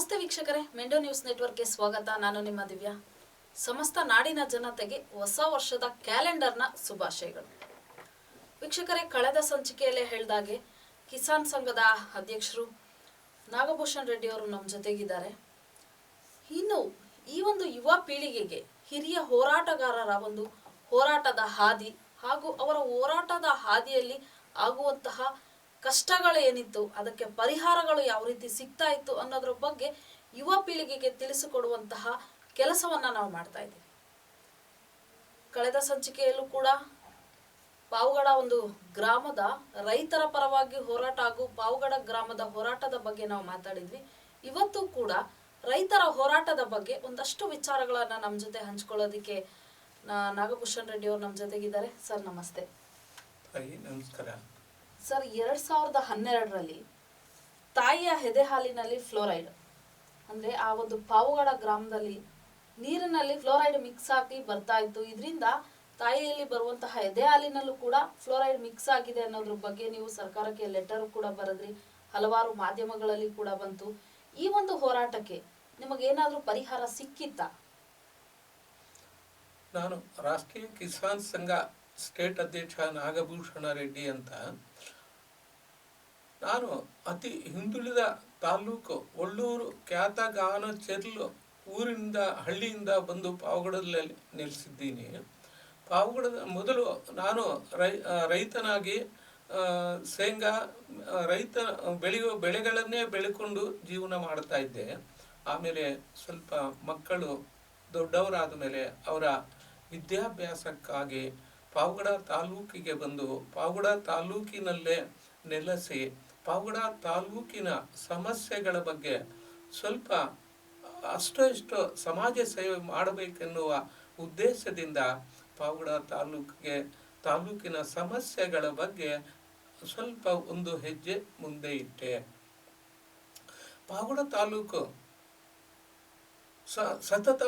ನಮಸ್ತೆ ವೀಕ್ಷಕರೇ, ಮೆಂಡೋ ನ್ಯೂಸ್ ನೆಟ್ವರ್ಕ್ಗೆ ಸ್ವಾಗತ. ನಾನು ನಿಮ್ಮ ದಿವ್ಯಾ. ಸಮಸ್ತ ನಾಡಿನ ಜನತೆಗೆ ಹೊಸ ವರ್ಷದ ಕ್ಯಾಲೆಂಡರ್ನ ಶುಭಾಶಯಗಳು. ವೀಕ್ಷಕರೇ, ಕಳೆದ ಸಂಚಿಕೆಯಲ್ಲೇ ಹೇಳಿದಾಗೆ ಕಿಸಾನ್ ಸಂಘದ ಅಧ್ಯಕ್ಷರು ನಾಗಭೂಷಣ್ ರೆಡ್ಡಿ ಅವರು ನಮ್ಮ ಜೊತೆಗಿದ್ದಾರೆ. ಇನ್ನು ಈ ಒಂದು ಯುವ ಪೀಳಿಗೆಗೆ ಹಿರಿಯ ಹೋರಾಟಗಾರರ ಒಂದು ಹೋರಾಟದ ಹಾದಿ ಹಾಗೂ ಅವರ ಹೋರಾಟದ ಹಾದಿಯಲ್ಲಿ ಆಗುವಂತಹ ಕಷ್ಟಗಳೇನಿತ್ತು, ಅದಕ್ಕೆ ಪರಿಹಾರಗಳು ಯಾವ ರೀತಿ ಸಿಗ್ತಾ ಇತ್ತು ಅನ್ನೋದ್ರ ಬಗ್ಗೆ ಯುವ ಪೀಳಿಗೆಗೆ ತಿಳಿಸಿಕೊಡುವಂತಹ ಕೆಲಸವನ್ನ ನಾವು ಮಾಡ್ತಾ ಇದ್ದೀವಿ. ಕಳೆದ ಸಂಚಿಕೆಯಲ್ಲೂ ಕೂಡ ಪಾವಗಡ ಒಂದು ಗ್ರಾಮದ ರೈತರ ಪರವಾಗಿ ಹೋರಾಟ ಹಾಗೂ ಪಾವಗಡ ಗ್ರಾಮದ ಹೋರಾಟದ ಬಗ್ಗೆ ನಾವು ಮಾತಾಡಿದ್ವಿ. ಇವತ್ತು ಕೂಡ ರೈತರ ಹೋರಾಟದ ಬಗ್ಗೆ ಒಂದಷ್ಟು ವಿಚಾರಗಳನ್ನ ನಮ್ಮ ಜೊತೆ ಹಂಚ್ಕೊಳ್ಳೋದಿಕ್ಕೆ ನಾಗಭೂಷಣ್ ರೆಡ್ಡಿ ಅವರು ನಮ್ಮ ಜೊತೆಗಿದ್ದಾರೆ. ಸರ್ ನಮಸ್ತೆ. ನಮಸ್ಕಾರ ಸರ್, 2012ರಲ್ಲಿ ತಾಯಿಯ ಎದೆ ಹಾಲಿನಲ್ಲಿ ಫ್ಲೋರೈಡ್ ಅಂದ್ರೆ ಆ ಒಂದು ಪಾವಗಡ ಗ್ರಾಮದಲ್ಲಿ ನೀರಿನಲ್ಲಿ ಫ್ಲೋರೈಡ್ ಮಿಕ್ಸ್ ಆಗಿ ಬರ್ತಾ ಇತ್ತು. ಇದರಿಂದ ತಾಯಿಯಲ್ಲಿ ಬರುವಂತಹ ಎದೆ ಹಾಲಿನಲ್ಲೂ ಕೂಡ ಫ್ಲೋರೈಡ್ ಮಿಕ್ಸ್ ಆಗಿದೆ ಅನ್ನೋದ್ರ ಬಗ್ಗೆ ನೀವು ಸರ್ಕಾರಕ್ಕೆ ಲೆಟರ್ ಕೂಡ ಬರೆದ್ರಿ, ಹಲವಾರು ಮಾಧ್ಯಮಗಳಲ್ಲಿ ಕೂಡ ಬಂತು. ಈ ಒಂದು ಹೋರಾಟಕ್ಕೆ ನಿಮಗೇನಾದ್ರೂ ಪರಿಹಾರ ಸಿಕ್ಕಿತ್ತಾ? ನಾನು ರಾಷ್ಟ್ರೀಯ ಕಿಸಾನ್ ಸಂಘ ಸ್ಟೇಟ್ ಅಧ್ಯಕ್ಷ ನಾಗಭೂಷಣ ರೆಡ್ಡಿ ಅಂತ. ನಾನು ಅತಿ ಹಿಂದುಳಿದ ತಾಲೂಕು ಒಳ್ಳೂರು ಕ್ಯಾತಗಾನ ಚೆರ್ಲು ಊರಿಂದ ಹಳ್ಳಿಯಿಂದ ಬಂದು ಪಾವಗಡದಲ್ಲಿ ನೆಲೆಸಿದ್ದೀನಿ. ಪಾವಗಡದ ಮೊದಲು ನಾನು ರೈತನಾಗಿ ಶೇಂಗಾ ರೈತ ಬೆಳೆಯುವ ಬೆಳೆಗಳನ್ನೇ ಬೆಳೆಕೊಂಡು ಜೀವನ ಮಾಡ್ತಾ ಇದ್ದೆ. ಆಮೇಲೆ ಸ್ವಲ್ಪ ಮಕ್ಕಳು ದೊಡ್ಡವರಾದ ಮೇಲೆ ಅವರ ವಿದ್ಯಾಭ್ಯಾಸಕ್ಕಾಗಿ ಪಾವಗಡ ತಾಲೂಕಿಗೆ ಬಂದು ಪಾವಗಡ ತಾಲೂಕಿನಲ್ಲೇ ನೆಲೆಸಿ ಪಾವಗಡ ತಾಲೂಕಿನ ಸಮಸ್ಯೆಗಳ ಬಗ್ಗೆ ಸ್ವಲ್ಪ ಅಷ್ಟೋ ಇಷ್ಟೋ ಸಮಾಜ ಸೇವೆ ಮಾಡಬೇಕೆನ್ನುವ ಉದ್ದೇಶದಿಂದ ಪಾವಗಡ ತಾಲೂಕಿನ ಸಮಸ್ಯೆಗಳ ಬಗ್ಗೆ ಸ್ವಲ್ಪ ಒಂದು ಹೆಜ್ಜೆ ಮುಂದೆ ಇಟ್ಟೆ. ಪಾವಗಡ ತಾಲೂಕು ಸತತ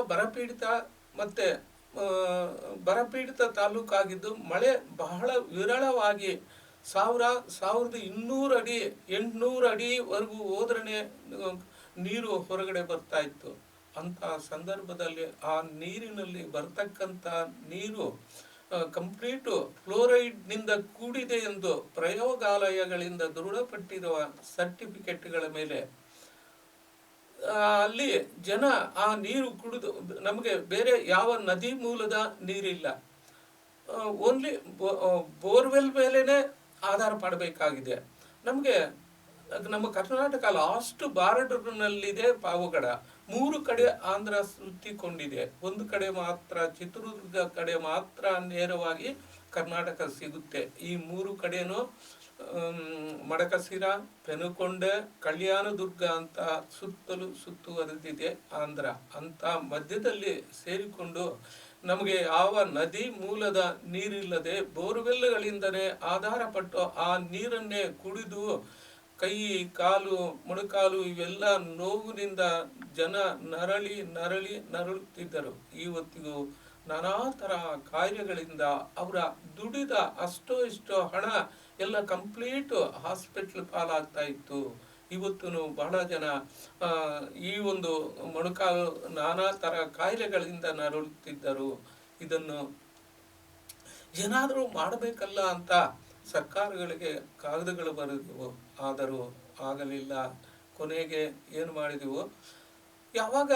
ಬರಪೀಡಿತ ತಾಲೂಕಾಗಿದ್ದು ಮಳೆ ಬಹಳ ವಿರಳವಾಗಿ 1200 ಅಡಿ 800 ಅಡಿವರೆಗೂ ಹೋದ್ರೆ ನೀರು ಹೊರಗಡೆ ಬರ್ತಾ ಇತ್ತು. ಅಂತ ಸಂದರ್ಭದಲ್ಲಿ ಆ ನೀರಿನಲ್ಲಿ ಬರ್ತಕ್ಕಂಥ ನೀರು ಕಂಪ್ಲೀಟು ಫ್ಲೋರೈಡ್ನಿಂದ ಕೂಡಿದೆ ಎಂದು ಪ್ರಯೋಗಾಲಯಗಳಿಂದ ದೃಢಪಟ್ಟಿರುವ ಸರ್ಟಿಫಿಕೇಟ್ಗಳ ಮೇಲೆ ಅಲ್ಲಿ ಜನ ಆ ನೀರು ಕುಡಿದು, ನಮಗೆ ಬೇರೆ ಯಾವ ನದಿ ಮೂಲದ ನೀರಿಲ್ಲ, ಓನ್ಲಿ ಬೋರ್ವೆಲ್ ಮೇಲೇನೆ ಆಧಾರ ಪಡಬೇಕಾಗಿದೆ. ನಮಗೆ ನಮ್ಮ ಕರ್ನಾಟಕ ಲಾಸ್ಟ್ ಬಾರ್ಡರ್ನಲ್ಲಿದೆ ಪಾವಗಡ. 3 ಕಡೆ ಆಂಧ್ರ ಸುತ್ತಿಕೊಂಡಿದೆ, ಒಂದು ಕಡೆ ಮಾತ್ರ ಚಿತ್ರದುರ್ಗ ಕಡೆ ಮಾತ್ರ ನೇರವಾಗಿ ಕರ್ನಾಟಕ ಸಿಗುತ್ತೆ. ಈ 3 ಕಡೆನೂ ಮಡಕಸಿರ, ಪೆನುಕೊಂಡೆ, ಕಲ್ಯಾಣದುರ್ಗ ಅಂತ ಸುತ್ತಲೂ ಸುತ್ತುವರೆದಿದೆ ಆಂಧ್ರ. ಅಂತ ಮಧ್ಯದಲ್ಲಿ ಸೇರಿಕೊಂಡು ನಮಗೆ ಯಾವ ನದಿ ಮೂಲದ ನೀರಿಲ್ಲದೆ ಬೋರ್ವೆಲ್ಗಳಿಂದಲೇ ಆಧಾರ ಪಟ್ಟು ಆ ನೀರನ್ನೇ ಕುಡಿದು ಕೈ ಕಾಲು ಮೊಣಕಾಲು ಇವೆಲ್ಲ ನೋವಿನಿಂದ ಜನ ನರಳುತ್ತಿದ್ದರು. ಇವತ್ತಿಗೂ ನಾನಾ ಥರ ಕಾರ್ಯಗಳಿಂದ ಅವರ ದುಡಿದ ಅಷ್ಟೋ ಇಷ್ಟೋ ಹಣ ಎಲ್ಲ ಕಂಪ್ಲೀಟ್ ಹಾಸ್ಪಿಟ್ಲ್ ಪಾಲಾಗ್ತಾ ಇತ್ತು. ಇವತ್ತು ಬಹಳ ಜನ ಈ ಒಂದು ಮೊಣಕಾಲು ನಾನಾ ಥರ ಕಾಯಿಲೆಗಳಿಂದ ನರಳುತ್ತಿದ್ದರು. ಇದನ್ನು ಏನಾದರೂ ಮಾಡಬೇಕಲ್ಲ ಅಂತ ಸರ್ಕಾರಗಳಿಗೆ ಕಾಗದಗಳು ಬರೆದವು, ಆದರೂ ಆಗಲಿಲ್ಲ. ಕೊನೆಗೆ ಏನು ಮಾಡಿದೆವು, ಯಾವಾಗ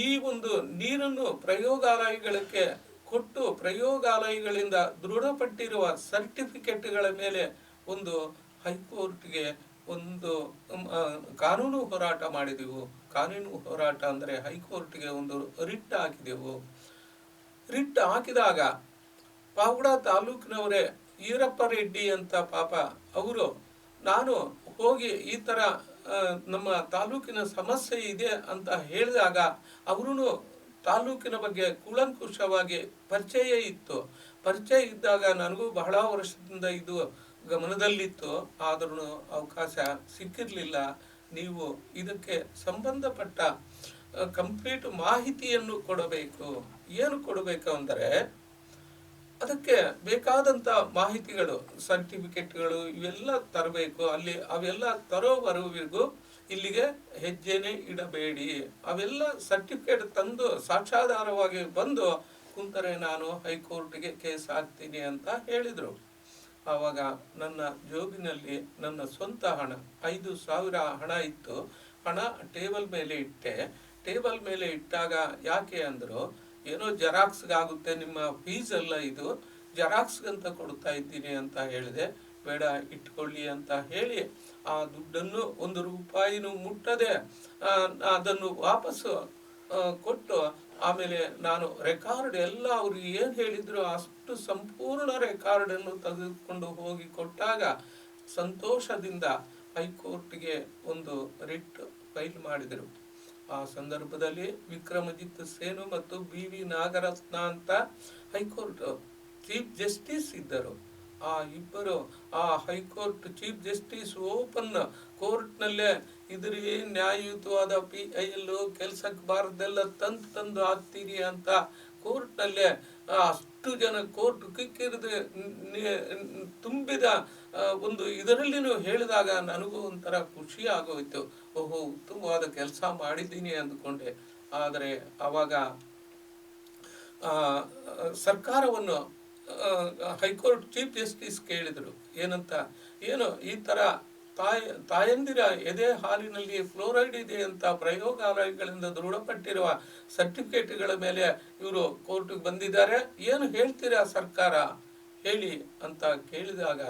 ಈ ಒಂದು ನೀರನ್ನು ಪ್ರಯೋಗಾಲಯಗಳಿಗೆ ಕೊಟ್ಟು ಪ್ರಯೋಗಾಲಯಗಳಿಂದ ದೃಢಪಟ್ಟಿರುವ ಸರ್ಟಿಫಿಕೇಟ್ಗಳ ಮೇಲೆ ಒಂದು ಹೈಕೋರ್ಟ್ಗೆ ಒಂದು ಕಾನೂನು ಹೋರಾಟ ಮಾಡಿದೆವು. ಕಾನೂನು ಹೋರಾಟ ಅಂದರೆ ಹೈಕೋರ್ಟ್ಗೆ ಒಂದು ರಿಟ್ ಹಾಕಿದೆವು. ರಿಟ್ ಹಾಕಿದಾಗ ಪಾವಗಡ ತಾಲೂಕಿನವರೇ ಈರಪ್ಪ ರೆಡ್ಡಿ ಅಂತ ಪಾಪ ಅವರು, ನಾನು ಹೋಗಿ ಈ ಥರ ನಮ್ಮ ತಾಲೂಕಿನ ಸಮಸ್ಯೆ ಇದೆ ಅಂತ ಹೇಳಿದಾಗ ಅವರು ತಾಲೂಕಿನ ಬಗ್ಗೆ ಕೂಲಂಕುಷವಾಗಿ ಪರಿಚಯ ಇದ್ದಾಗ ನನಗೂ ಬಹಳ ವರ್ಷದಿಂದ ಇದು ಗಮನದಲ್ಲಿತ್ತು, ಆದ್ರೂ ಅವಕಾಶ ಸಿಕ್ಕಿರಲಿಲ್ಲ. ನೀವು ಇದಕ್ಕೆ ಸಂಬಂಧಪಟ್ಟ ಕಂಪ್ಲೀಟ್ ಮಾಹಿತಿಯನ್ನು ಕೊಡಬೇಕು. ಏನು ಕೊಡಬೇಕು ಅಂದರೆ ಅದಕ್ಕೆ ಬೇಕಾದಂಥ ಮಾಹಿತಿಗಳು, ಸರ್ಟಿಫಿಕೇಟ್ಗಳು ಇವೆಲ್ಲ ತರಬೇಕು. ಅಲ್ಲಿ ಅವೆಲ್ಲ ತರೋವರೆಗೂ ಇಲ್ಲಿಗೆ ಹೆಜ್ಜೆನೇ ಇಡಬೇಡಿ, ಅವೆಲ್ಲ ಸರ್ಟಿಫಿಕೇಟ್ ತಂದು ಸಾಕ್ಷಾಧಾರವಾಗಿ ಬಂದು ಕುಂತರೆ ನಾನು ಹೈಕೋರ್ಟ್ಗೆ ಕೇಸ್ ಹಾಕ್ತೀನಿ ಅಂತ ಹೇಳಿದರು. ಆವಾಗ ನನ್ನ ಜೋಬಿನಲ್ಲಿ ನನ್ನ ಸ್ವಂತ ಹಣ 5,000 ಹಣ ಇತ್ತು. ಹಣ ಟೇಬಲ್ ಮೇಲೆ ಇಟ್ಟೆ. ಟೇಬಲ್ ಮೇಲೆ ಇಟ್ಟಾಗ ಯಾಕೆ ಅಂದರು, ಏನೋ ಜೆರಾಕ್ಸ್ಗಾಗುತ್ತೆ, ನಿಮ್ಮ ಫೀಸ್ ಎಲ್ಲ ಇದು ಜೆರಾಕ್ಸ್ಗಂತ ಕೊಡ್ತಾ ಇದ್ದೀನಿ ಅಂತ ಹೇಳಿದೆ. ಬೇಡ ಇಟ್ಕೊಳ್ಳಿ ಅಂತ ಹೇಳಿ ಆ ದುಡ್ಡನ್ನು 1 ರೂಪಾಯಿನೂ ಮುಟ್ಟದೆ ಅದನ್ನು ವಾಪಸ್ಸು ಕೊಟ್ಟು, ಆಮೇಲೆ ನಾನು ರೆಕಾರ್ಡ್ ಎಲ್ಲ ಅವರು ಏನು ಹೇಳಿದ್ರು ಅಷ್ಟು ಸಂಪೂರ್ಣ ರೆಕಾರ್ಡನ್ನು ತೆಗೆದುಕೊಂಡು ಹೋಗಿ ಕೊಟ್ಟಾಗ ಸಂತೋಷದಿಂದ ಹೈಕೋರ್ಟ್ಗೆ ಒಂದು ರಿಟ್ ಫೈಲ್ ಮಾಡಿದರು. ಆ ಸಂದರ್ಭದಲ್ಲಿ ವಿಕ್ರಮಜಿತ್ ಸೇನು ಮತ್ತು BV ನಾಗರತ್ನ ಅಂತ ಹೈಕೋರ್ಟ್ ಚೀಫ್ ಜಸ್ಟಿಸ್ ಇದ್ದರು. ಆ ಇಬ್ಬರು ಆ ಹೈಕೋರ್ಟ್ ಚೀಫ್ ಜಸ್ಟಿಸ್ ಓಪನ್ ಕೋರ್ಟ್ನಲ್ಲೇ ಇದ್ರಿ ನ್ಯಾಯಯುತವಾದ PIL ಕೆಲ್ಸಕ್ಕೆ ಬಾರದೆಲ್ಲ ತಂದು ಹಾಕ್ತೀರಿ ಅಂತ ಕೋರ್ಟ್ನಲ್ಲೇ ಅಷ್ಟು ಜನ ಕೋರ್ಟ್ ಕಿಕ್ಕಿರಿದು ತುಂಬಿದ ಒಂದು ಇದರಲ್ಲಿನೂ ಹೇಳಿದಾಗ ನನಗೂ ಒಂಥರ ಖುಷಿ ಆಗೋಯ್ತು. ಓಹೋ, ಉತ್ತಮವಾದ ಕೆಲಸ ಮಾಡಿದ್ದೀನಿ ಅಂದ್ಕೊಂಡೆ. ಆದರೆ ಆವಾಗ ಸರ್ಕಾರವನ್ನು ಹೈಕೋರ್ಟ್ ಚೀಫ್ ಜಸ್ಟಿಸ್ ಕೇಳಿದರು ಏನಂತ, ಏನು ಈ ಥರ ತಾಯಂದಿರ ಎದೆ ಹಾಲಿನಲ್ಲಿ ಫ್ಲೋರೈಡ್ ಇದೆ ಅಂತ ಪ್ರಯೋಗಾಲಯಗಳಿಂದ ದೃಢಪಟ್ಟಿರುವ ಸರ್ಟಿಫಿಕೇಟ್ಗಳ ಮೇಲೆ ಇವರು ಕೋರ್ಟ್ಗೆ ಬಂದಿದ್ದಾರೆ, ಏನು ಹೇಳ್ತೀರಾ ಸರ್ಕಾರ ಹೇಳಿ ಅಂತ ಕೇಳಿದಾಗ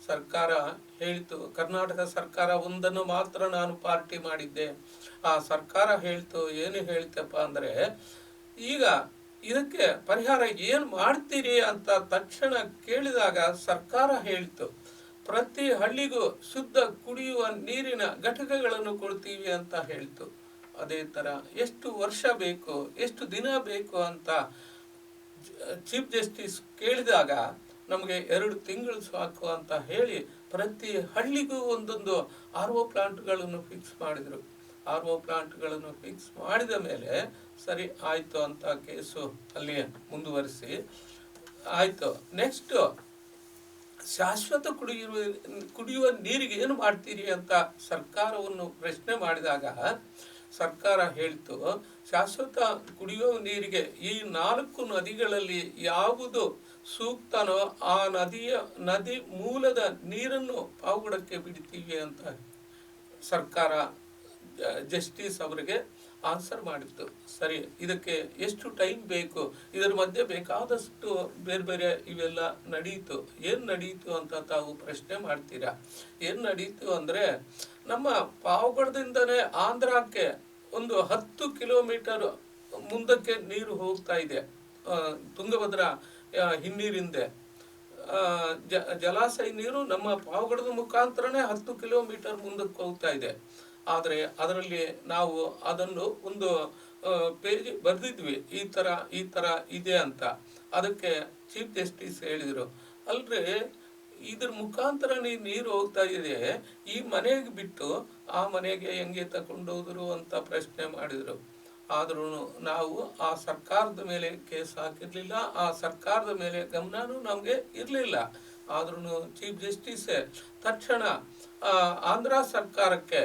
ಸರ್ಕಾರ ಹೇಳಿತು, ಕರ್ನಾಟಕ ಸರ್ಕಾರ ಒಂದನ್ನು ಮಾತ್ರ ನಾನು ಪಾರ್ಟಿ ಮಾಡಿದ್ದೆ. ಆ ಸರ್ಕಾರ ಹೇಳ್ತು, ಏನು ಹೇಳ್ತಪ್ಪ ಅಂದರೆ, ಈಗ ಇದಕ್ಕೆ ಪರಿಹಾರ ಏನು ಮಾಡ್ತೀರಿ ಅಂತ ತಕ್ಷಣ ಕೇಳಿದಾಗ ಸರ್ಕಾರ ಹೇಳ್ತು, ಪ್ರತಿ ಹಳ್ಳಿಗೂ ಶುದ್ಧ ಕುಡಿಯುವ ನೀರಿನ ಘಟಕಗಳನ್ನು ಕೊಡ್ತೀವಿ ಅಂತ ಹೇಳ್ತು. ಅದೇ ಥರ ಎಷ್ಟು ವರ್ಷ ಬೇಕು, ಎಷ್ಟು ದಿನ ಬೇಕು ಅಂತ ಚೀಫ್ ಜಸ್ಟಿಸ್ ಕೇಳಿದಾಗ ನಮಗೆ 2 ತಿಂಗಳು ಸಾಕು ಅಂತ ಹೇಳಿ ಪ್ರತಿ ಹಳ್ಳಿಗೂ ಒಂದೊಂದು RO ಪ್ಲಾಂಟ್ಗಳನ್ನು ಫಿಕ್ಸ್ ಮಾಡಿದರು. RO ಪ್ಲಾಂಟ್ಗಳನ್ನು ಫಿಕ್ಸ್ ಮಾಡಿದ ಮೇಲೆ ಸರಿ ಆಯಿತು ಅಂತ ಕೇಸು ಅಲ್ಲಿ ಮುಂದುವರಿಸಿ ಆಯಿತು. ನೆಕ್ಸ್ಟ್ ಶಾಶ್ವತ ಕುಡಿಯುವ ನೀರಿಗೆ ಏನು ಮಾಡ್ತೀರಿ ಅಂತ ಸರ್ಕಾರವನ್ನು ಪ್ರಶ್ನೆ ಮಾಡಿದಾಗ ಸರ್ಕಾರ ಹೇಳ್ತು, ಶಾಶ್ವತ ಕುಡಿಯುವ ನೀರಿಗೆ ಈ 4 ನದಿಗಳಲ್ಲಿ ಯಾವುದು ಸೂಕ್ತನೋ ಆ ನದಿ ಮೂಲದ ನೀರನ್ನು ಪಾವಗಡಕ್ಕೆ ಬಿಡ್ತೀವಿ ಅಂತ ಸರ್ಕಾರ ಜಸ್ಟಿಸ್ ಅವರಿಗೆ ಆನ್ಸರ್ ಮಾಡಿತ್ತು. ಸರಿ, ಇದಕ್ಕೆ ಎಷ್ಟು ಟೈಮ್ ಬೇಕು, ಇದರ ಮಧ್ಯೆ ಬೇಕಾದಷ್ಟು ಬೇರೆ ಬೇರೆ ಇವೆಲ್ಲ ನಡೀತು. ಏನು ನಡೀತು ಅಂತ ತಾವು ಪ್ರಶ್ನೆ ಮಾಡ್ತೀರಾ. ಏನು ನಡೀತು ಅಂದರೆ, ನಮ್ಮ ಪಾವಗಡದಿಂದನೇ ಆಂಧ್ರಕ್ಕೆ ಒಂದು 10 ಕಿಲೋಮೀಟರ್ ಮುಂದಕ್ಕೆ ನೀರು ಹೋಗ್ತಾ ಇದೆ. ತುಂಗಭದ್ರಾ ಹಿನ್ನೀರಿಂದೆ ಜಲಾಶಯ ನೀರು ನಮ್ಮ ಪಾವಗಡದ ಮುಖಾಂತರನೇ 10 ಕಿಲೋಮೀಟರ್ ಮುಂದಕ್ಕೆ ಹೋಗ್ತಾ ಇದೆ. ಆದರೆ ಅದರಲ್ಲಿ ನಾವು ಅದನ್ನು ಒಂದು ಪೇಜ್ ಬರೆದಿದ್ವಿ, ಈ ಥರ ಇದೆ ಅಂತ. ಅದಕ್ಕೆ ಚೀಫ್ ಜಸ್ಟಿಸ್ ಹೇಳಿದರು, ಅಲ್ರಿ ಇದ್ರ ಮುಖಾಂತರ ನೀರು ಹೋಗ್ತಾ ಇದೆ, ಈ ಮನೆಗೆ ಬಿಟ್ಟು ಆ ಮನೆಗೆ ಹೆಂಗೆ ತಗೊಂಡೋದ್ರು ಅಂತ ಪ್ರಶ್ನೆ ಮಾಡಿದರು. ಆದ್ರೂ ನಾವು ಆ ಸರ್ಕಾರದ ಮೇಲೆ ಕೇಸ್ ಹಾಕಿರ್ಲಿಲ್ಲ, ಆ ಸರ್ಕಾರದ ಮೇಲೆ ಗಮನನೂ ನಮಗೆ ಇರಲಿಲ್ಲ. ಆದ್ರೂ ಚೀಫ್ ಜಸ್ಟಿಸ್ ತಕ್ಷಣ ಆಂಧ್ರ ಸರ್ಕಾರಕ್ಕೆ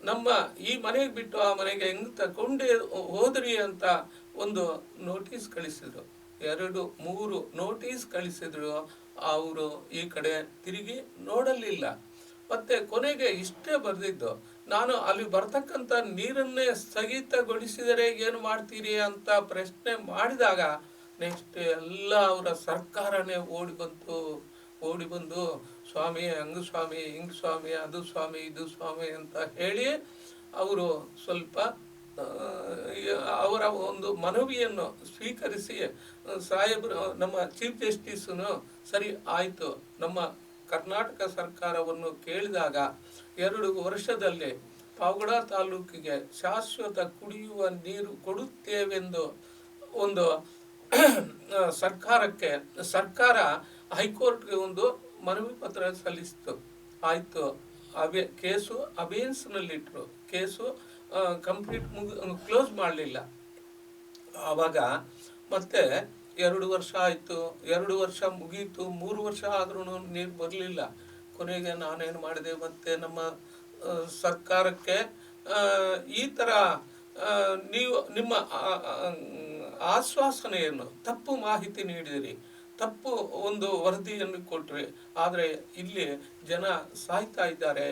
ನಮ್ಮ ಈ ಮನೆಗೆ ಬಿಟ್ಟು ಆ ಮನೆಗೆ ಹೆಂಗ್ ತಗೊಂಡೇ ಹೋದ್ರಿ ಅಂತ ಒಂದು ನೋಟಿಸ್ ಕಳಿಸಿದ್ರು. 2-3 ನೋಟಿಸ್ ಕಳಿಸಿದ್ರು. ಅವರು ಈ ಕಡೆ ತಿರುಗಿ ನೋಡಲಿಲ್ಲ. ಮತ್ತೆ ಕೊನೆಗೆ ಇಷ್ಟೇ ಬರೆದಿದ್ದು, ನಾನು ಅಲ್ಲಿ ಬರ್ತಕ್ಕಂಥ ನೀರನ್ನೇ ಸ್ಥಗಿತಗೊಳಿಸಿದರೆ ಏನು ಮಾಡ್ತೀರಿ ಅಂತ ಪ್ರಶ್ನೆ ಮಾಡಿದಾಗ ನೆಕ್ಸ್ಟ್ ಎಲ್ಲ ಅವರ ಸರ್ಕಾರನೇ ಓಡಿ ಬಂದು ಸ್ವಾಮಿ ಹಂಗ ಸ್ವಾಮಿ ಹಿಂಗ್ ಸ್ವಾಮಿ ಅದು ಸ್ವಾಮಿ ಇದು ಸ್ವಾಮಿ ಅಂತ ಹೇಳಿ ಅವರು ಸ್ವಲ್ಪ ಅವರ ಒಂದು ಮನವಿಯನ್ನು ಸ್ವೀಕರಿಸಿ ಸಾಹೇಬರು ನಮ್ಮ ಚೀಫ್ ಜಸ್ಟಿಸ್ನು ಸರಿ ಆಯಿತು ನಮ್ಮ ಕರ್ನಾಟಕ ಸರ್ಕಾರವನ್ನು ಕೇಳಿದಾಗ 2 ವರ್ಷದಲ್ಲಿ ಪಾವಗಡ ತಾಲೂಕಿಗೆ ಶಾಶ್ವತ ಕುಡಿಯುವ ನೀರು ಕೊಡುತ್ತೇವೆಂದು ಒಂದು ಸರ್ಕಾರ ಹೈಕೋರ್ಟ್ಗೆ ಒಂದು ಮನವಿ ಪತ್ರ ಸಲ್ಲಿಸಿತು. ಆಯಿತು, ಕೇಸು ಅಬೇನ್ಸ್ನಲ್ಲಿಟ್ಟರು. ಕೇಸು ಕಂಪ್ಲೀಟ್ ಕ್ಲೋಸ್ ಮಾಡಲಿಲ್ಲ. ಆವಾಗ ಮತ್ತೆ 2 ವರ್ಷ ಆಯಿತು, 2 ವರ್ಷ ಮುಗೀತು, 3 ವರ್ಷ ಆದ್ರೂ ನೀರು ಬರಲಿಲ್ಲ. ಕೊನೆಗೆ ನಾನೇನು ಮಾಡಿದೆ, ಮತ್ತೆ ನಮ್ಮ ಸರ್ಕಾರಕ್ಕೆ ಈ ಥರ ನೀವು ನಿಮ್ಮ ಆಶ್ವಾಸನೆಯನ್ನು ತಪ್ಪು ಮಾಹಿತಿ ನೀಡಿದಿರಿ, ತಪ್ಪು ಒಂದು ವರದಿಯನ್ನು ಕೊಟ್ರಿ, ಆದರೆ ಇಲ್ಲಿ ಜನ ಸಾಯ್ತಾ ಇದ್ದಾರೆ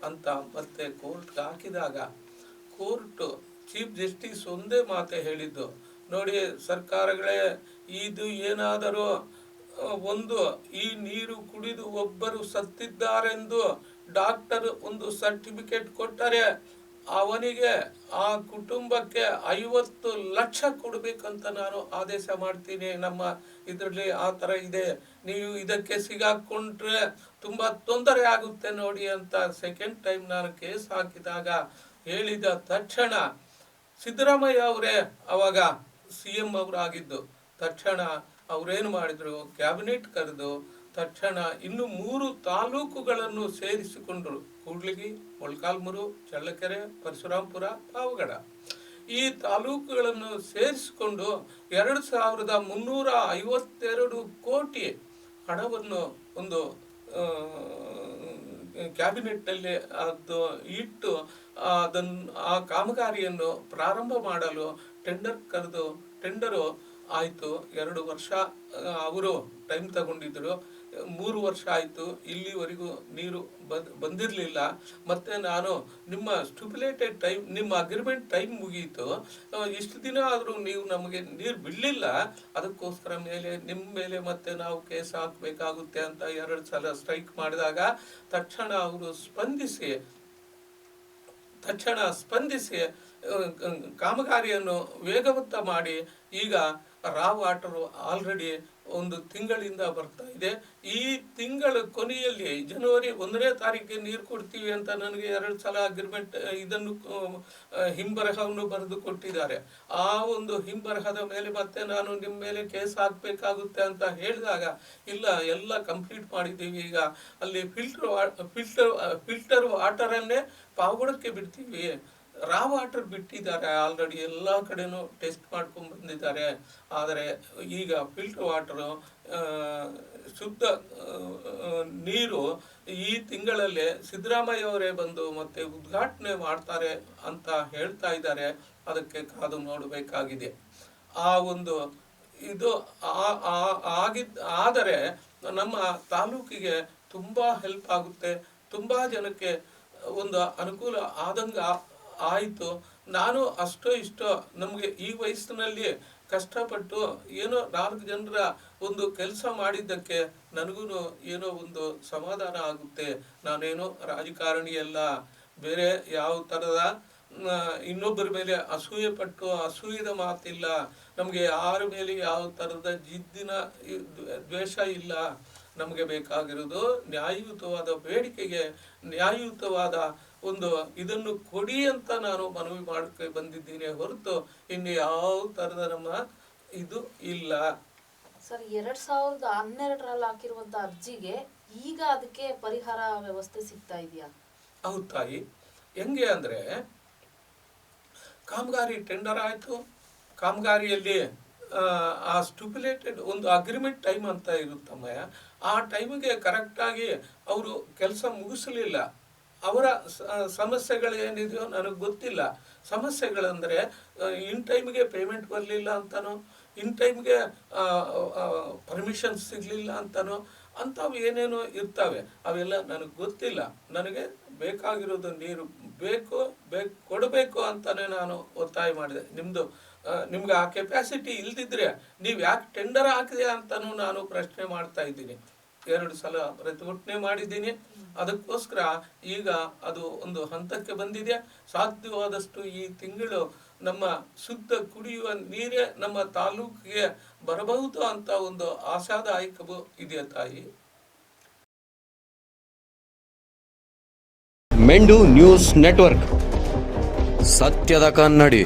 ಅಂತ ಮತ್ತೆ ಕೋರ್ಟ್ಗೆ ಹಾಕಿದಾಗ ಕೋರ್ಟು ಚೀಫ್ ಜಸ್ಟಿಸ್ ಒಂದೇ ಮಾತೆ ಹೇಳಿದ್ದು, ನೋಡಿ ಸರ್ಕಾರಗಳೇ, ಇದು ಏನಾದರೂ ಒಂದು ಈ ನೀರು ಕುಡಿದು ಒಬ್ಬರು ಸತ್ತಿದ್ದಾರೆಂದು ಡಾಕ್ಟರ್ ಒಂದು ಸರ್ಟಿಫಿಕೇಟ್ ಕೊಟ್ಟರೆ ಅವನಿಗೆ ಆ ಕುಟುಂಬಕ್ಕೆ 50 ಲಕ್ಷ ಕೊಡಬೇಕಂತ ನಾನು ಆದೇಶ ಮಾಡ್ತೀನಿ. ನಮ್ಮ ಇದರಲ್ಲಿ ಆ ಥರ ಇದೆ, ನೀವು ಇದಕ್ಕೆ ಸಿಗಾಕೊಂಡ್ರೆ ತುಂಬ ತೊಂದರೆ ಆಗುತ್ತೆ ನೋಡಿ ಅಂತ ಸೆಕೆಂಡ್ ಟೈಮ್ ನಾನು ಕೇಸ್ ಹಾಕಿದಾಗ ಹೇಳಿದ ತಕ್ಷಣ ಸಿದ್ದರಾಮಯ್ಯ ಅವರೇ ಅವಾಗ CM ಅವರಾಗಿದ್ದು, ತಕ್ಷಣ ಅವರೇನು ಮಾಡಿದ್ರು, ಕ್ಯಾಬಿನೆಟ್ ಕರೆದು ತಕ್ಷಣ ಇನ್ನು 3 ತಾಲೂಕುಗಳನ್ನು ಸೇರಿಸಿಕೊಂಡರು. ಕೂಡ್ಲಿಗಿ, ಮೊಳಕಾಲ್ಮೂರು, ಚಳ್ಳಕೆರೆ, ಪರಶುರಾಂಪುರ, ಪಾವಗಡ. ಈ ತಾಲೂಕುಗಳನ್ನು ಸೇರಿಸಿಕೊಂಡು 2352 ಕೋಟಿ ಹಣವನ್ನು ಒಂದು ಕ್ಯಾಬಿನೆಟ್ನಲ್ಲಿ ಅದು ಇಟ್ಟು ಆ ಕಾಮಗಾರಿಯನ್ನು ಪ್ರಾರಂಭ ಮಾಡಲು ಟೆಂಡರ್ ಕರೆದು ಟೆಂಡರು ಆಯಿತು. 2 ವರ್ಷ ಅವರು ಟೈಮ್ ತಗೊಂಡಿದ್ದರು. 3 ವರ್ಷ ಆಯಿತು, ಇಲ್ಲಿವರೆಗೂ ನೀರು ಬಂದಿರಲಿಲ್ಲ. ಮತ್ತು ನಾನು ನಿಮ್ಮ ಸ್ಟಿಪ್ಯುಲೇಟೆಡ್ ಟೈಮ್, ನಿಮ್ಮ ಅಗ್ರಿಮೆಂಟ್ ಟೈಮ್ ಮುಗೀತು, ಇಷ್ಟು ದಿನ ಆದರೂ ನೀವು ನಮಗೆ ನೀರು ಬಿಡಲಿಲ್ಲ, ಅದಕ್ಕೋಸ್ಕರ ನಿಮ್ಮ ಮೇಲೆ ಮತ್ತೆ ನಾವು ಕೇಸ್ ಹಾಕಬೇಕಾಗುತ್ತೆ ಅಂತ 2 ಸಲ ಸ್ಟ್ರೈಕ್ ಮಾಡಿದಾಗ ತಕ್ಷಣ ಅವರು ಸ್ಪಂದಿಸಿ ಕಾಮಗಾರಿಯನ್ನು ವೇಗವಂತ ಮಾಡಿ ಈಗ ರಾ ವಾಟರು ಆಲ್ರೆಡಿ 1 ತಿಂಗಳಿಂದ ಬರ್ತಾ ಇದೆ. ಈ ತಿಂಗಳ ಕೊನೆಯಲ್ಲಿ ಜನವರಿ 1ನೇ ತಾರೀಕಿಗೆ ನೀರು ಕೊಡ್ತೀವಿ ಅಂತ ನನಗೆ 2 ಸಲ ಅಗ್ರಿಮೆಂಟ್ ಇದನ್ನು ಹಿಂಬರಹವನ್ನು ಬರೆದು ಕೊಟ್ಟಿದ್ದಾರೆ. ಆ ಒಂದು ಹಿಂಬರಹದ ಮೇಲೆ ಮತ್ತೆ ನಾನು ನಿಮ್ಮ ಮೇಲೆ ಕೇಸ್ ಹಾಕಬೇಕಾಗುತ್ತೆ ಅಂತ ಹೇಳಿದಾಗ, ಇಲ್ಲ, ಎಲ್ಲ ಕಂಪ್ಲೀಟ್ ಮಾಡಿದ್ದೀವಿ, ಈಗ ಅಲ್ಲಿ ಫಿಲ್ಟರ್ ವಾಟರನ್ನೇ ಪಾವಗಡಕ್ಕೆ ಬಿಡ್ತೀವಿ, ರಾ ವಾಟರ್ ಬಿಟ್ಟಿದ್ದಾರೆ, ಆಲ್ರೆಡಿ ಎಲ್ಲ ಕಡೆನೂ ಟೆಸ್ಟ್ ಮಾಡ್ಕೊಂಡು ಬಂದಿದ್ದಾರೆ. ಆದರೆ ಈಗ ಫಿಲ್ಟರ್ ವಾಟರು ಶುದ್ಧ ನೀರು ಈ ತಿಂಗಳಲ್ಲೇ ಸಿದ್ದರಾಮಯ್ಯ ಅವರೇ ಬಂದು ಮತ್ತೆ ಉದ್ಘಾಟನೆ ಮಾಡ್ತಾರೆ ಅಂತ ಹೇಳ್ತಾ ಇದ್ದಾರೆ. ಅದಕ್ಕೆ ಕಾದು ನೋಡಬೇಕಾಗಿದೆ. ಆ ಒಂದು ಇದು ಆದರೆ ನಮ್ಮ ತಾಲೂಕಿಗೆ ತುಂಬ ಹೆಲ್ಪ್ ಆಗುತ್ತೆ, ತುಂಬ ಜನಕ್ಕೆ ಒಂದು ಅನುಕೂಲ ಆದಂಗ ಆಯಿತು. ನಾನು ಅಷ್ಟೋ ಇಷ್ಟೋ ನಮಗೆ ಈ ವಯಸ್ಸಿನಲ್ಲಿ ಕಷ್ಟಪಟ್ಟು ಏನೋ 4 ಜನರ ಒಂದು ಕೆಲಸ ಮಾಡಿದ್ದಕ್ಕೆ ನನಗೂ ಏನೋ ಒಂದು ಸಮಾಧಾನ ಆಗುತ್ತೆ. ನಾನೇನೋ ರಾಜಕಾರಣಿ ಅಲ್ಲ, ಬೇರೆ ಯಾವ ಥರದ ಇನ್ನೊಬ್ಬರ ಮೇಲೆ ಅಸೂಯದ ಮಾತಿಲ್ಲ, ನಮಗೆ ಯಾರ ಮೇಲೆ ಯಾವ ಥರದ ಜಿದ್ದಿನ ದ್ವೇಷ ಇಲ್ಲ. ನಮಗೆ ಬೇಕಾಗಿರೋದು ನ್ಯಾಯಯುತವಾದ ಬೇಡಿಕೆಗೆ ನ್ಯಾಯಯುತವಾದ ಒಂದು ಇದನ್ನು ಕೊಡಿ ಅಂತ ನಾನು ಮನವಿ ಮಾಡಕ್ಕೆ ಬಂದಿದ್ದೀನಿ ಹೊರತು ಇನ್ನು ಯಾವ ಥರದ ನಮ್ಮ ಇದು ಇಲ್ಲ. ಸರ್, 2012ರಲ್ಲಿ ಹಾಕಿರುವಂತ ಅರ್ಜಿಗೆ ಈಗ ಅದಕ್ಕೆ ಪರಿಹಾರ ವ್ಯವಸ್ಥೆ ಸಿಗ್ತಾ ಇದೆಯಾ? ಹೌದು ತಾಯಿ. ಹೆಂಗೆ ಅಂದರೆ, ಕಾಮಗಾರಿ ಟೆಂಡರ್ ಆಯಿತು, ಕಾಮಗಾರಿಯಲ್ಲಿ ಆ ಸ್ಟಿಪ್ಯುಲೇಟೆಡ್ ಒಂದು ಅಗ್ರಿಮೆಂಟ್ ಟೈಮ್ ಅಂತ ಇರುತ್ತಮ್ಮಯ್ಯ, ಆ ಟೈಮಿಗೆ ಕರೆಕ್ಟಾಗಿ ಅವರು ಕೆಲಸ ಮುಗಿಸಲಿಲ್ಲ. ಅವರ ಸಮಸ್ಯೆಗಳೇನಿದೆಯೋ ನನಗೆ ಗೊತ್ತಿಲ್ಲ. ಸಮಸ್ಯೆಗಳಂದರೆ ಇನ್ ಟೈಮಿಗೆ ಪೇಮೆಂಟ್ ಬರಲಿಲ್ಲ ಅಂತನೋ, ಇನ್ ಟೈಮ್ಗೆ ಪರ್ಮಿಷನ್ ಸಿಗಲಿಲ್ಲ ಅಂತನೋ, ಅಂಥವು ಏನೇನೋ ಇರ್ತವೆ. ಅವೆಲ್ಲ ನನಗೆ ಗೊತ್ತಿಲ್ಲ. ನನಗೆ ಬೇಕಾಗಿರೋದು ನೀರು ಕೊಡಬೇಕು ಅಂತಲೇ ನಾನು ಒತ್ತಾಯ ಮಾಡಿದೆ. ನಿಮ್ಗೆ ಆ ಕೆಪಾಸಿಟಿ ಇಲ್ದಿದ್ರೆ ನೀವು ಯಾಕೆ ಟೆಂಡರ್ ಹಾಕಿದೆ ಅಂತಲೂ ನಾನು ಪ್ರಶ್ನೆ ಮಾಡ್ತಾ ಇದ್ದೀನಿ. 2 ಸಲ ಪ್ರತಿಭಟನೆ ಮಾಡಿದ್ದೀನಿ. ಅದಕ್ಕೋಸ್ಕರ ಈಗ ಅದು ಒಂದು ಹಂತಕ್ಕೆ ಬಂದಿದೆ. ಸಾಧ್ಯವಾದಷ್ಟು ಈ ತಿಂಗಳು ನಮ್ಮ ಶುದ್ಧ ಕುಡಿಯುವ ನೀರೇ ನಮ್ಮ ತಾಲೂಕಿಗೆ ಬರಬಹುದು ಅಂತ ಒಂದು ಆಶಾದಾಯಕವೂ ಇದೆ ತಾಯಿ. ಮೆಂಡು ನ್ಯೂಸ್ ನೆಟ್ವರ್ಕ್, ಸತ್ಯದ ಕನ್ನಡಿ.